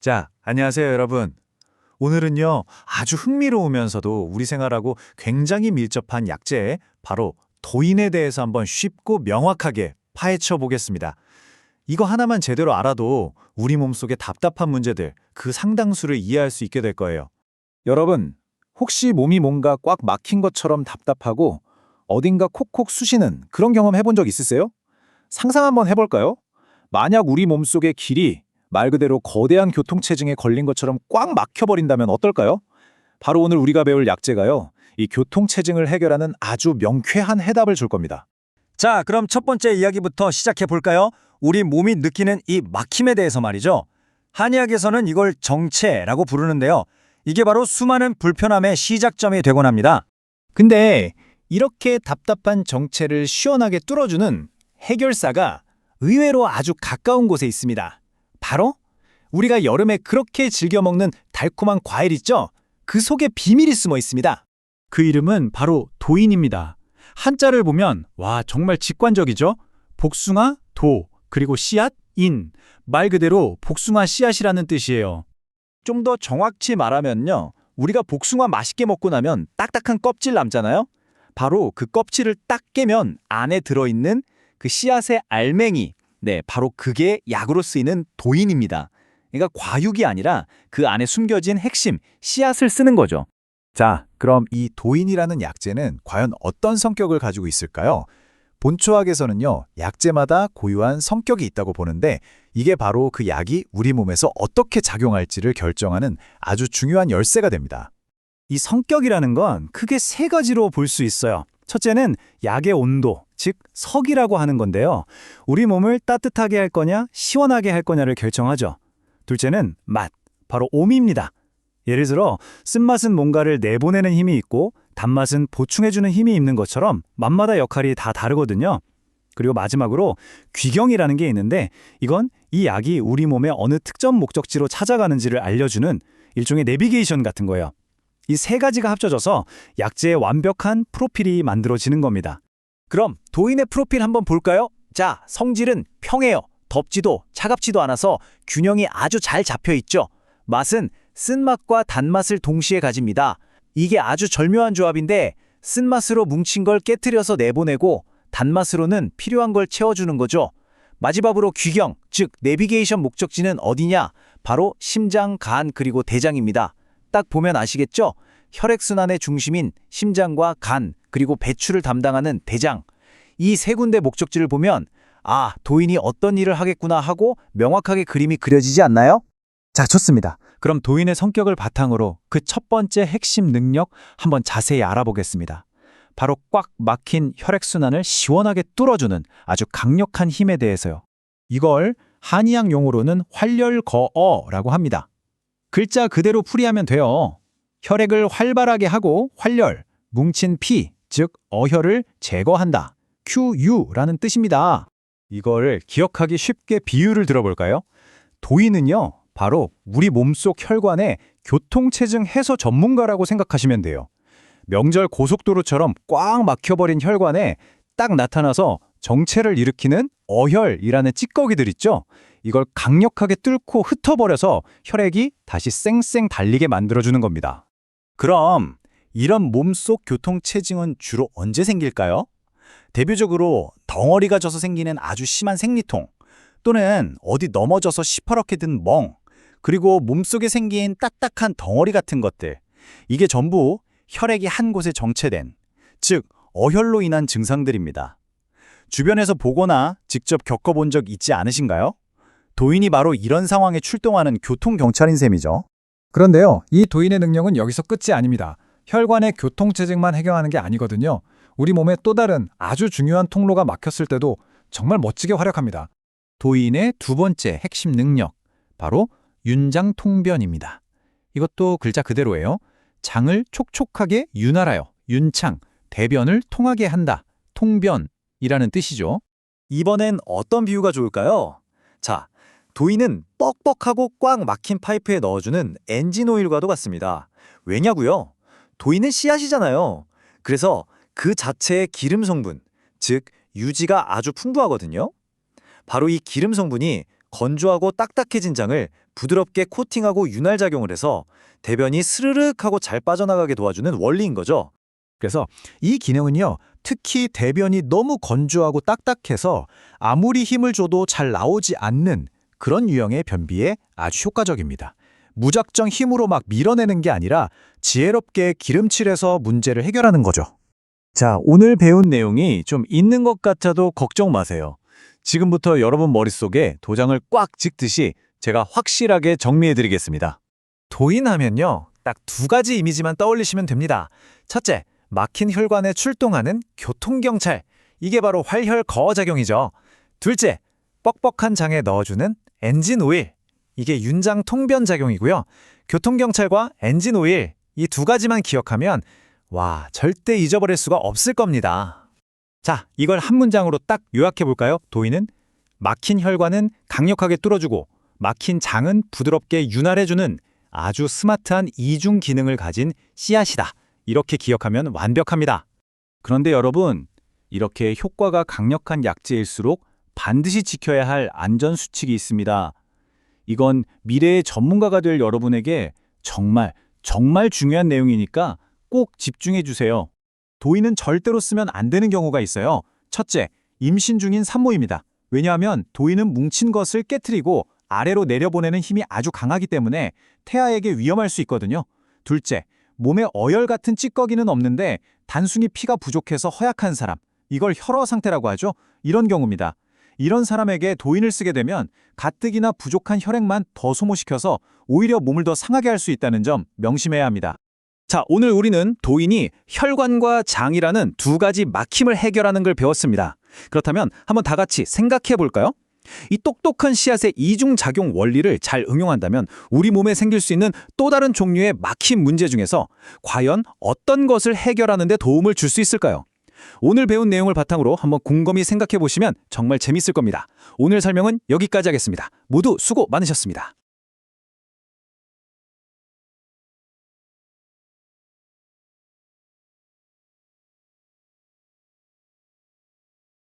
자, 안녕하세요, 여러분. 오늘은요, 아주 흥미로우면서도 우리 생활하고 굉장히 밀접한 약재, 바로 도인에 대해서 한번 쉽고 명확하게 파헤쳐 보겠습니다. 이거 하나만 제대로 알아도 우리 몸속의 답답한 문제들, 그 상당수를 이해할 수 있게 될 거예요. 여러분, 혹시 몸이 뭔가 꽉 막힌 것처럼 답답하고 어딘가 콕콕 쑤시는 그런 경험 해본 적 있으세요? 상상 한번 해볼까요? 만약 우리 몸속의 길이 말 그대로 거대한 교통체증에 걸린 것처럼 꽉 막혀버린다면 어떨까요? 바로 오늘 우리가 배울 약재가요, 이 교통체증을 해결하는 아주 명쾌한 해답을 줄 겁니다. 자, 그럼 첫 번째 이야기부터 시작해 볼까요? 우리 몸이 느끼는 이 막힘에 대해서 말이죠. 한의학에서는 이걸 정체라고 부르는데요. 이게 바로 수많은 불편함의 시작점이 되곤 합니다. 근데 이렇게 답답한 정체를 시원하게 뚫어주는 해결사가 의외로 아주 가까운 곳에 있습니다. 바로 우리가 여름에 그렇게 즐겨 먹는 달콤한 과일 있죠? 그 속에 비밀이 숨어 있습니다. 그 이름은 바로 도인입니다. 한자를 보면 와, 정말 직관적이죠? 복숭아, 도, 그리고 씨앗, 인. 말 그대로 복숭아 씨앗이라는 뜻이에요. 좀 더 정확히 말하면요, 우리가 복숭아 맛있게 먹고 나면 딱딱한 껍질 남잖아요? 바로 그 껍질을 딱 깨면 안에 들어있는 그 씨앗의 알맹이, 바로 그게 약으로 쓰이는 도인입니다. 그러니까 과육이 아니라 그 안에 숨겨진 핵심, 씨앗을 쓰는 거죠. 자, 그럼 이 도인이라는 약재는 과연 어떤 성격을 가지고 있을까요? 본초학에서는요, 약재마다 고유한 성격이 있다고 보는데 이게 바로 그 약이 우리 몸에서 어떻게 작용할지를 결정하는 아주 중요한 열쇠가 됩니다. 이 성격이라는 건 크게 세 가지로 볼 수 있어요. 첫째는 약의 온도, 즉 석이라고 하는 건데요. 우리 몸을 따뜻하게 할 거냐, 시원하게 할 거냐를 결정하죠. 둘째는 맛, 바로 오미입니다. 예를 들어 쓴맛은 뭔가를 내보내는 힘이 있고 단맛은 보충해주는 힘이 있는 것처럼 맛마다 역할이 다 다르거든요. 그리고 마지막으로 귀경이라는 게 있는데 이건 이 약이 우리 몸의 어느 특정 목적지로 찾아가는지를 알려주는 일종의 내비게이션 같은 거예요. 이 세 가지가 합쳐져서 약재의 완벽한 프로필이 만들어지는 겁니다. 그럼 도인의 프로필 한번 볼까요? 자, 성질은 평해요. 덥지도 차갑지도 않아서 균형이 아주 잘 잡혀 있죠. 맛은 쓴맛과 단맛을 동시에 가집니다. 이게 아주 절묘한 조합인데 쓴맛으로 뭉친 걸 깨트려서 내보내고 단맛으로는 필요한 걸 채워주는 거죠. 마지막으로 귀경, 즉 내비게이션 목적지는 어디냐? 바로 심장, 간, 그리고 대장입니다. 딱 보면 아시겠죠? 혈액순환의 중심인 심장과 간, 그리고 배출을 담당하는 대장. 이 세 군데 목적지를 보면 아, 도인이 어떤 일을 하겠구나 하고 명확하게 그림이 그려지지 않나요? 자, 좋습니다. 그럼 도인의 성격을 바탕으로 그 첫 번째 핵심 능력 한번 자세히 알아보겠습니다. 바로 꽉 막힌 혈액순환을 시원하게 뚫어주는 아주 강력한 힘에 대해서요. 이걸 한의학 용어로는 활혈거어라고 합니다. 글자 그대로 풀이하면 돼요. 혈액을 활발하게 하고 활혈, 뭉친 피, 즉 어혈을 제거한다. QU라는 뜻입니다. 이걸 기억하기 쉽게 비유를 들어볼까요? 도인은요, 바로 우리 몸속 혈관의 교통체증 해소 전문가라고 생각하시면 돼요. 명절 고속도로처럼 꽉 막혀버린 혈관에 딱 나타나서 정체를 일으키는 어혈이라는 찌꺼기들 있죠? 이걸 강력하게 뚫고 흩어버려서 혈액이 다시 쌩쌩 달리게 만들어주는 겁니다. 그럼 이런 몸속 교통체증은 주로 언제 생길까요? 대표적으로 덩어리가 져서 생기는 아주 심한 생리통, 또는 어디 넘어져서 시퍼렇게 든 멍, 그리고 몸속에 생긴 딱딱한 덩어리 같은 것들. 이게 전부 혈액이 한 곳에 정체된, 즉 어혈로 인한 증상들입니다. 주변에서 보거나 직접 겪어본 적 있지 않으신가요? 도인이 바로 이런 상황에 출동하는 교통경찰인 셈이죠. 그런데요, 이 도인의 능력은 여기서 끝이 아닙니다. 혈관의 교통체증만 해결하는 게 아니거든요. 우리 몸의 또 다른 아주 중요한 통로가 막혔을 때도 정말 멋지게 활약합니다. 도인의 두 번째 핵심 능력, 바로 윤장통변입니다. 이것도 글자 그대로예요. 장을 촉촉하게 윤활하여, 윤창, 대변을 통하게 한다, 통변이라는 뜻이죠. 이번엔 어떤 비유가 좋을까요? 자, 도인은 뻑뻑하고 꽉 막힌 파이프에 넣어주는 엔진 오일과도 같습니다. 왜냐고요? 도인은 씨앗이잖아요. 그래서 그 자체의 기름 성분, 즉 유지가 아주 풍부하거든요. 바로 이 기름 성분이 건조하고 딱딱해진 장을 부드럽게 코팅하고 윤활 작용을 해서 대변이 스르륵 하고 잘 빠져나가게 도와주는 원리인 거죠. 그래서 이 기능은요, 특히 대변이 너무 건조하고 딱딱해서 아무리 힘을 줘도 잘 나오지 않는 그런 유형의 변비에 아주 효과적입니다. 무작정 힘으로 막 밀어내는 게 아니라 지혜롭게 기름칠해서 문제를 해결하는 거죠. 자, 오늘 배운 내용이 좀 있는 것 같아도 걱정 마세요. 지금부터 여러분 머릿속에 도장을 꽉 찍듯이 제가 확실하게 정리해드리겠습니다. 도인하면요, 딱 두 가지 이미지만 떠올리시면 됩니다. 첫째, 막힌 혈관에 출동하는 교통경찰. 이게 바로 활혈 거어작용이죠. 둘째, 뻑뻑한 장에 넣어주는 엔진 오일. 이게 윤장 통변 작용이고요. 교통경찰과 엔진 오일, 이 두 가지만 기억하면 와, 절대 잊어버릴 수가 없을 겁니다. 자, 이걸 한 문장으로 딱 요약해볼까요? 도인은 막힌 혈관은 강력하게 뚫어주고 막힌 장은 부드럽게 윤활해주는 아주 스마트한 이중 기능을 가진 씨앗이다. 이렇게 기억하면 완벽합니다. 그런데 여러분, 이렇게 효과가 강력한 약재일수록 반드시 지켜야 할 안전수칙이 있습니다. 이건 미래의 전문가가 될 여러분에게 정말 중요한 내용이니까 꼭 집중해 주세요. 도인은 절대로 쓰면 안 되는 경우가 있어요. 첫째, 임신 중인 산모입니다. 왜냐하면 도인은 뭉친 것을 깨트리고 아래로 내려보내는 힘이 아주 강하기 때문에 태아에게 위험할 수 있거든요. 둘째, 몸에 어혈 같은 찌꺼기는 없는데 단순히 피가 부족해서 허약한 사람, 이걸 혈어 상태라고 하죠. 이런 경우입니다. 이런 사람에게 도인을 쓰게 되면 가뜩이나 부족한 혈액만 더 소모시켜서 오히려 몸을 더 상하게 할 수 있다는 점 명심해야 합니다. 자, 오늘 우리는 도인이 혈관과 장이라는 두 가지 막힘을 해결하는 걸 배웠습니다. 그렇다면 한번 다 같이 생각해 볼까요? 이 똑똑한 씨앗의 이중작용 원리를 잘 응용한다면 우리 몸에 생길 수 있는 또 다른 종류의 막힘 문제 중에서 과연 어떤 것을 해결하는 데 도움을 줄 수 있을까요? 오늘 배운 내용을 바탕으로 한번 곰곰이 생각해 보시면 정말 재밌을 겁니다. 오늘 설명은 여기까지 하겠습니다. 모두 수고 많으셨습니다.